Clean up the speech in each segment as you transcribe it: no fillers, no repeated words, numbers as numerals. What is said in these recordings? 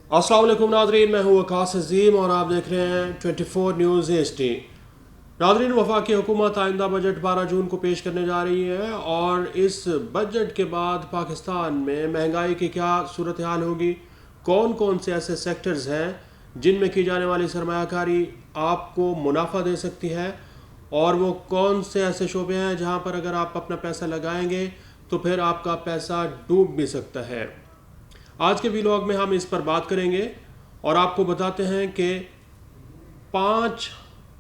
अस्सलाम वालेकुम नाजरीन, मैं हूँ वकास अजीम और आप देख रहे हैं 24 न्यूज़ HD। नाजरीन, वफाकी हुकूमत आइंदा बजट 12 जून को पेश करने जा रही है और इस बजट के बाद पाकिस्तान में महंगाई की क्या सूरत हाल होगी, कौन कौन से ऐसे सेक्टर्स हैं जिनमें की जाने वाली सरमायाकारी आपको मुनाफा दे सकती है और वो कौन से ऐसे शोबे हैं जहाँ पर अगर आप अपना पैसा लगाएंगे तो फिर आपका पैसा डूब भी सकता है। आज के व्लॉग में हम इस पर बात करेंगे और आपको बताते हैं कि 5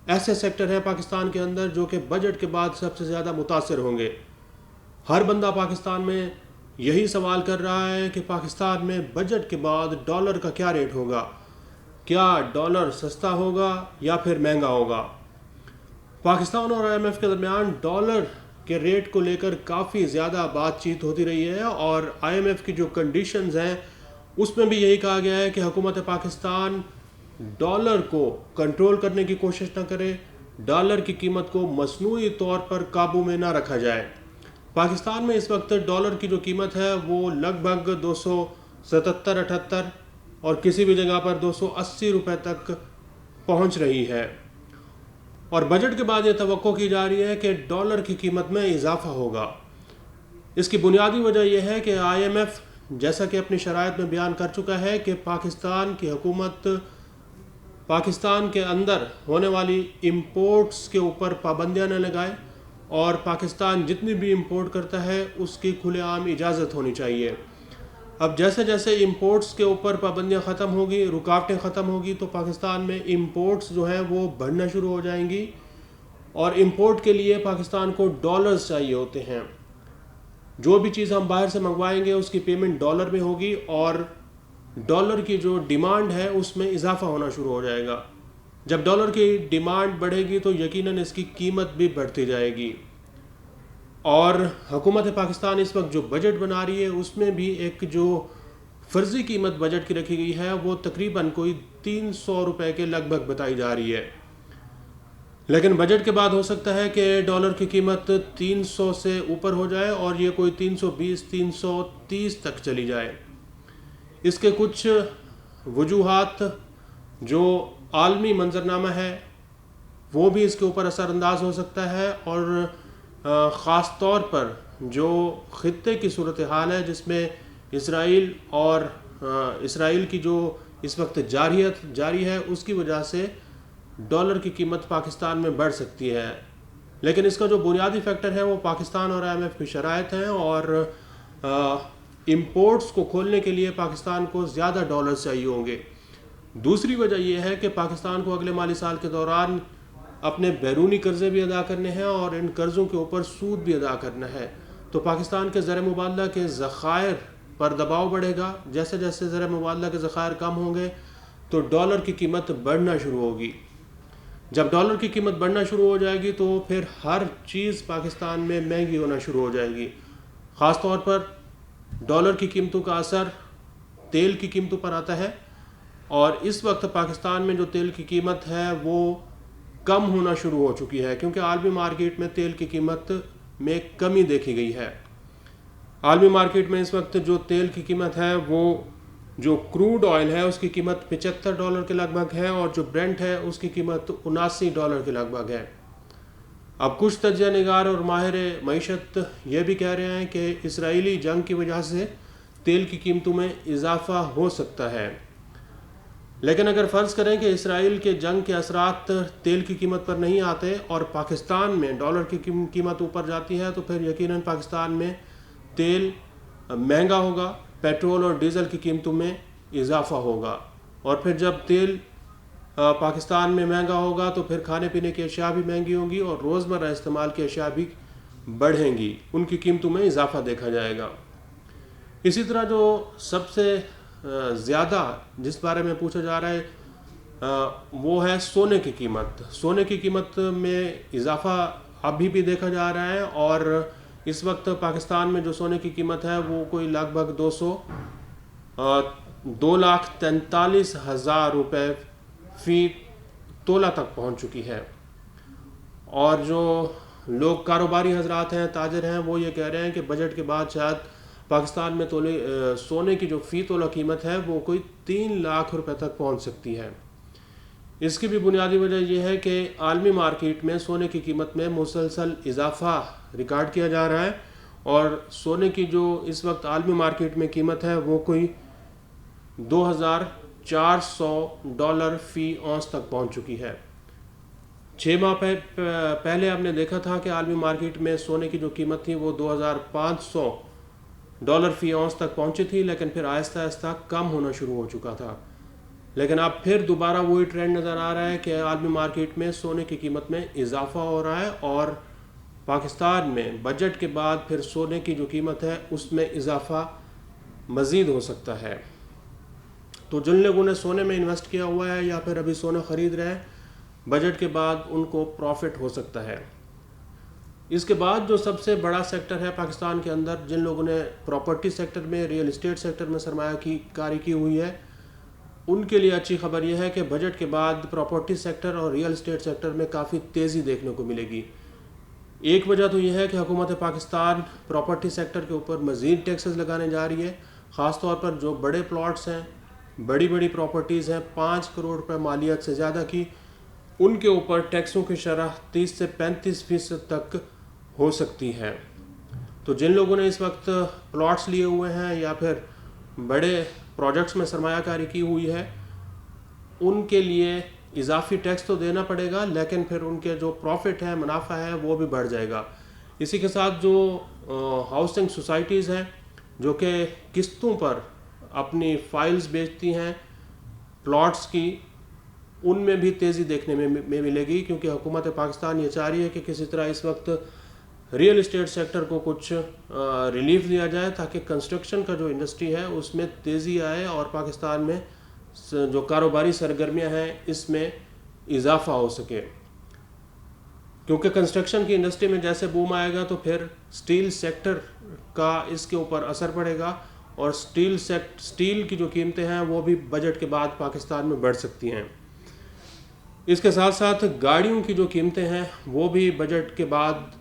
ऐसे सेक्टर हैं पाकिस्तान के अंदर जो कि बजट के बाद सबसे ज़्यादा मुतासर होंगे। हर बंदा पाकिस्तान में यही सवाल कर रहा है कि पाकिस्तान में बजट के बाद डॉलर का क्या रेट होगा, क्या डॉलर सस्ता होगा या फिर महंगा होगा। पाकिस्तान और IMF के दरमियान डॉलर के रेट को लेकर काफ़ी ज़्यादा बातचीत होती रही है और IMF की जो कंडीशंस हैं उसमें भी यही कहा गया है कि हुकूमत पाकिस्तान डॉलर को कंट्रोल करने की कोशिश ना करे, डॉलर की कीमत को मसनूई तौर पर काबू में ना रखा जाए। पाकिस्तान में इस वक्त डॉलर की जो कीमत है वो लगभग 277-78 और किसी भी जगह पर 280 रुपए तक पहुंच रही है और बजट के बाद ये तवक्को की जा रही है कि डॉलर की कीमत में इजाफा होगा। इसकी बुनियादी वजह यह है कि IMF जैसा कि अपनी शराइत में बयान कर चुका है कि पाकिस्तान की हुकूमत पाकिस्तान के अंदर होने वाली इम्पोर्ट्स के ऊपर पाबंदियां न लगाए और पाकिस्तान जितनी भी इम्पोर्ट करता है उसकी खुलेआम इजाज़त होनी चाहिए। अब जैसे जैसे इंपोर्ट्स के ऊपर पाबंदियां ख़त्म होगी, रुकावटें ख़त्म होगी, तो पाकिस्तान में इंपोर्ट्स जो हैं वो बढ़ना शुरू हो जाएंगी और इंपोर्ट के लिए पाकिस्तान को डॉलर्स चाहिए होते हैं। जो भी चीज़ हम बाहर से मंगवाएंगे उसकी पेमेंट डॉलर में होगी और डॉलर की जो डिमांड है उसमें इजाफा होना शुरू हो जाएगा। जब डॉलर की डिमांड बढ़ेगी तो यकीनन इसकी कीमत भी बढ़ती जाएगी और हुकूमत पाकिस्तान इस वक्त जो बजट बना रही है उसमें भी एक जो फ़र्ज़ी कीमत बजट की रखी गई है वो तकरीबन कोई 300 रुपए के लगभग बताई जा रही है। लेकिन बजट के बाद हो सकता है कि डॉलर की कीमत 300 से ऊपर हो जाए और ये कोई 320-330 तक चली जाए। इसके कुछ वजूहात जो आलमी मंजरनामा है वो भी इसके ऊपर असरअंदाज हो सकता है और ख़ास तौर पर जो ख़ित्ते की सूरत हाल है जिसमें इसराइल और इसराइल की जो इस वक्त जारी है उसकी वजह से डॉलर की कीमत पाकिस्तान में बढ़ सकती है। लेकिन इसका जो बुनियादी फैक्टर है वो पाकिस्तान और IMF की शराइत हैं और इंपोर्ट्स को खोलने के लिए पाकिस्तान को ज़्यादा डॉलर्स चाहिए होंगे। दूसरी वजह यह है कि पाकिस्तान को अगले माली साल के दौरान अपने बैरूनी कर्जे भी अदा करने हैं और इन कर्ज़ों के ऊपर सूद भी अदा करना है। तो पाकिस्तान के ज़र मुबादला के ज़खायर पर दबाव बढ़ेगा। जैसे जैसे ज़र मुबादला के ज़खायर कम होंगे तो डॉलर की कीमत बढ़ना शुरू होगी। जब डॉलर की कीमत बढ़ना शुरू हो जाएगी तो फिर हर चीज़ पाकिस्तान में महंगी होना शुरू हो जाएगी। ख़ास तौर पर डॉलर की कीमतों का असर तेल की कीमतों पर आता है और इस वक्त पाकिस्तान में जो तेल की कीमत है वो कम होना शुरू हो चुकी है क्योंकि आलमी मार्केट में तेल की कीमत में कमी देखी गई है। आलमी मार्केट में इस वक्त जो तेल की कीमत है वो जो क्रूड ऑयल है उसकी कीमत $75 के लगभग है और जो ब्रेंट है उसकी कीमत $79 के लगभग है। अब कुछ तज्ज़िया निगार और माहिर मईशत ये भी कह रहे हैं कि इसराइली जंग की वजह से तेल की कीमतों में इजाफा हो सकता है। लेकिन अगर फ़र्ज़ करें कि इसराइल के जंग के असरात तेल की कीमत पर नहीं आते और पाकिस्तान में डॉलर की कीमत ऊपर जाती है तो फिर यकीनन पाकिस्तान में तेल महंगा होगा, पेट्रोल और डीज़ल की कीमतों में इजाफा होगा और फिर जब तेल पाकिस्तान में महंगा होगा तो फिर खाने पीने की अशिया भी महंगी होंगी और रोज़मर्रा इस्तेमाल की अशिया भी बढ़ेंगी, उनकी कीमतों में इजाफा देखा जाएगा। इसी तरह जो सबसे ज़्यादा जिस बारे में पूछा जा रहा है वो है सोने की कीमत। सोने की कीमत में इजाफा अभी भी देखा जा रहा है और इस वक्त पाकिस्तान में जो सोने की कीमत है वो कोई लगभग 2,43,000 रुपये फ़ी तोला तक पहुंच चुकी है और जो लोग कारोबारी हजरात हैं, ताजर हैं, वो ये कह रहे हैं कि बजट के बाद शायद पाकिस्तान में सोने की जो फ़ी तोला कीमत है वो कोई 3 लाख रुपए तक पहुंच सकती है। इसकी भी बुनियादी वजह यह है कि आलमी मार्केट में सोने की कीमत में मुसलसल इजाफा रिकॉर्ड किया जा रहा है और सोने की जो इस वक्त आलमी मार्केट में कीमत है वो कोई $2,400 फ़ी औंस तक पहुंच चुकी है। 6 माह पहले आपने देखा था कि आलमी मार्केट में सोने की जो कीमत थी वो $2,500 फ़ी औंस तक पहुंची थी, लेकिन फिर आहिस्ता आहिस्ता कम होना शुरू हो चुका था। लेकिन अब फिर दोबारा वही ट्रेंड नज़र आ रहा है कि आलमी मार्केट में सोने की कीमत में इजाफा हो रहा है और पाकिस्तान में बजट के बाद फिर सोने की जो कीमत है उसमें इजाफा मज़ीद हो सकता है। तो जिन लोगों ने सोने में इन्वेस्ट किया हुआ है या फिर अभी सोना ख़रीद रहे हैं, बजट के बाद उनको प्रॉफिट हो सकता है। इसके बाद जो सबसे बड़ा सेक्टर है पाकिस्तान के अंदर, जिन लोगों ने प्रॉपर्टी सेक्टर में, रियल एस्टेट सेक्टर में सरमाया की कारी की हुई है, उनके लिए अच्छी खबर यह है कि बजट के बाद प्रॉपर्टी सेक्टर और रियल एस्टेट सेक्टर में काफ़ी तेज़ी देखने को मिलेगी। एक वजह तो यह है कि हुकूमत पाकिस्तान प्रॉपर्टी सेक्टर के ऊपर मज़ीद टैक्सेस लगाने जा रही है। ख़ास तौर पर जो बड़े प्लॉट्स हैं, बड़ी बड़ी प्रॉपर्टीज़ हैं, 5 करोड़ रुपए मालियत से ज़्यादा की, उनके ऊपर टैक्सों की शरह 30 से 35% तक हो सकती है। तो जिन लोगों ने इस वक्त प्लॉट्स लिए हुए हैं या फिर बड़े प्रोजेक्ट्स में सरमायाकारी की हुई है, उनके लिए इजाफी टैक्स तो देना पड़ेगा, लेकिन फिर उनके जो प्रॉफिट है, मुनाफा है, वो भी बढ़ जाएगा। इसी के साथ जो हाउसिंग सोसाइटीज़ हैं जो कि किस्तों पर अपनी फाइल्स बेचती हैं प्लॉट्स की, उनमें भी तेज़ी देखने में मिलेगी, क्योंकि हुकूमत पाकिस्तान ये चाह रही है कि किसी तरह इस वक्त रियल एस्टेट सेक्टर को कुछ रिलीफ दिया जाए ताकि कंस्ट्रक्शन का जो इंडस्ट्री है उसमें तेज़ी आए और पाकिस्तान में जो कारोबारी सरगर्मियां हैं इसमें इजाफा हो सके। क्योंकि कंस्ट्रक्शन की इंडस्ट्री में जैसे बूम आएगा तो फिर स्टील सेक्टर का इसके ऊपर असर पड़ेगा और स्टील की जो कीमतें हैं वो भी बजट के बाद पाकिस्तान में बढ़ सकती हैं। इसके साथ साथ गाड़ियों की जो कीमतें हैं वो भी बजट के बाद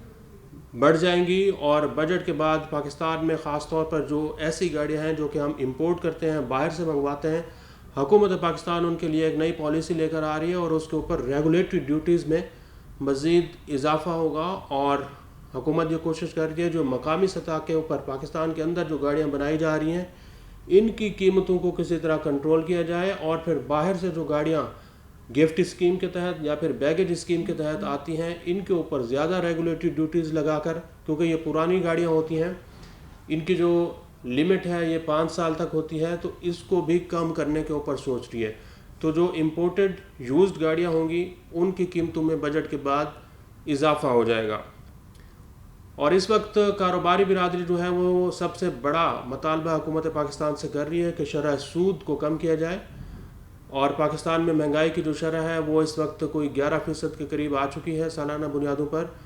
बढ़ जाएंगी और बजट के बाद पाकिस्तान में ख़ास तौर पर जो ऐसी गाड़ियां हैं जो कि हम इंपोर्ट करते हैं, बाहर से मंगवाते हैं, हुकूमत पाकिस्तान उनके लिए एक नई पॉलिसी लेकर आ रही है और उसके ऊपर रेगुलेटरी ड्यूटीज़ में मज़ीद इजाफा होगा। और हुकूमत ये कोशिश कर रही है जो मकामी सतह के ऊपर पाकिस्तान के अंदर जो गाड़ियाँ बनाई जा रही हैं, इनकी कीमतों को किसी तरह कंट्रोल किया जाए और फिर बाहर से जो गाड़ियाँ गिफ्ट स्कीम के तहत या फिर बैगेज स्कीम के तहत आती हैं, इनके ऊपर ज़्यादा रेगुलेटरी ड्यूटीज़ लगाकर, क्योंकि ये पुरानी गाड़ियाँ होती हैं, इनकी जो लिमिट है ये 5 साल तक होती है, तो इसको भी कम करने के ऊपर सोच रही है। तो जो इम्पोर्टेड यूज्ड गाड़ियाँ होंगी उनकी कीमतों में बजट के बाद इजाफा हो जाएगा। और इस वक्त कारोबारी बिरादरी जो है वो सबसे बड़ा मुतालबा हुकूमत पाकिस्तान से कर रही है कि शरह सूद को कम किया जाए। और पाकिस्तान में महंगाई की जो शरह है वो इस वक्त कोई 11% के करीब आ चुकी है सालाना बुनियादों पर,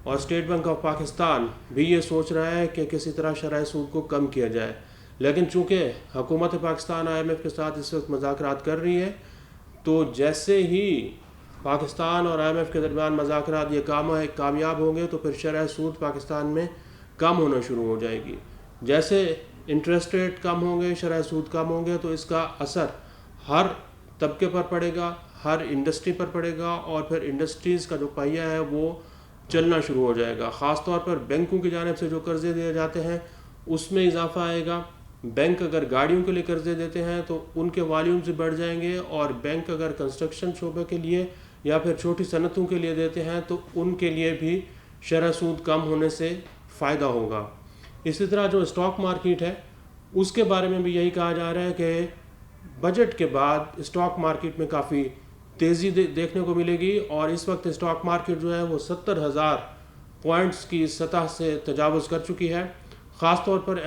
और स्टेट बैंक ऑफ पाकिस्तान भी ये सोच रहा है कि किसी तरह शरह सूद को कम किया जाए। लेकिन चूँकि हुकूमत पाकिस्तान IMF के साथ इस वक्त मुज़ाकरात कर रही है, तो जैसे ही पाकिस्तान और IMF के दरमियान मुज़ाकरात ये कामयाब होंगे तो फिर शरह सूद पाकिस्तान में कम होना शुरू हो जाएगी। जैसे इंटरेस्ट रेट कम होंगे, शरह सूद कम होंगे, तो इसका असर हर तबके पर पड़ेगा, हर इंडस्ट्री पर पड़ेगा और फिर इंडस्ट्रीज़ का जो पहिया है वो चलना शुरू हो जाएगा। ख़ास तौर पर बैंकों की जानिब से जो कर्ज़े दिए जाते हैं उसमें इजाफा आएगा। बैंक अगर गाड़ियों के लिए कर्ज़े देते हैं तो उनके वॉल्यूम्स बढ़ जाएंगे, और बैंक अगर कंस्ट्रक्शन शोबे के लिए या फिर छोटी सनतों के लिए देते हैं तो उनके लिए भी शरह सूद कम होने से फ़ायदा होगा। इसी तरह जो स्टॉक मार्केट है उसके बारे में भी यही कहा जा रहा है कि बजट के बाद स्टॉक मार्केट में काफ़ी तेज़ी देखने को मिलेगी, और इस वक्त स्टॉक मार्केट जो है वो 70,000 पॉइंट्स की सतह से तजावुज़ कर चुकी है। ख़ास तौर पर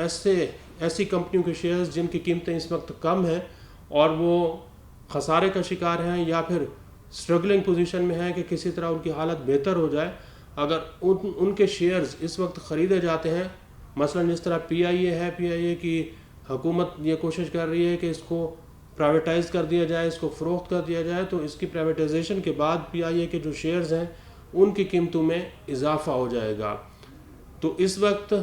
ऐसी कंपनियों के शेयर्स जिनकी कीमतें इस वक्त कम हैं और वो खसारे का शिकार हैं या फिर स्ट्रगलिंग पोजीशन में हैं कि किसी तरह उनकी हालत बेहतर हो जाए, अगर उनके शेयर्स इस वक्त ख़रीदे जाते हैं, मसलन जिस तरह PIA है, PIA की हुकूमत ये कोशिश कर रही है कि इसको प्राइवेटाइज़ कर दिया जाए, इसको फ़रोख्त कर दिया जाए, तो इसकी प्राइवेटाइजेशन के बाद PIA के जो शेयर्स हैं उनकी कीमतों में इजाफा हो जाएगा। तो इस वक्त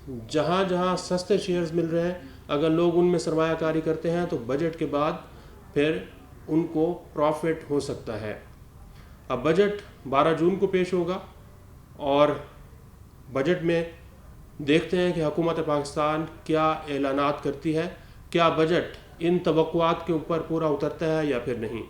जहाँ जहाँ सस्ते शेयर्स मिल रहे हैं, अगर लोग उनमें सरमायाकारी करते हैं तो बजट के बाद फिर उनको प्रॉफिट हो सकता है। अब बजट 12 जून को पेश होगा और बजट में देखते हैं कि हुकूमत पाकिस्तान क्या ऐलानात करती है, क्या बजट इन तवक्कुआत के ऊपर पूरा उतरता है या फिर नहीं।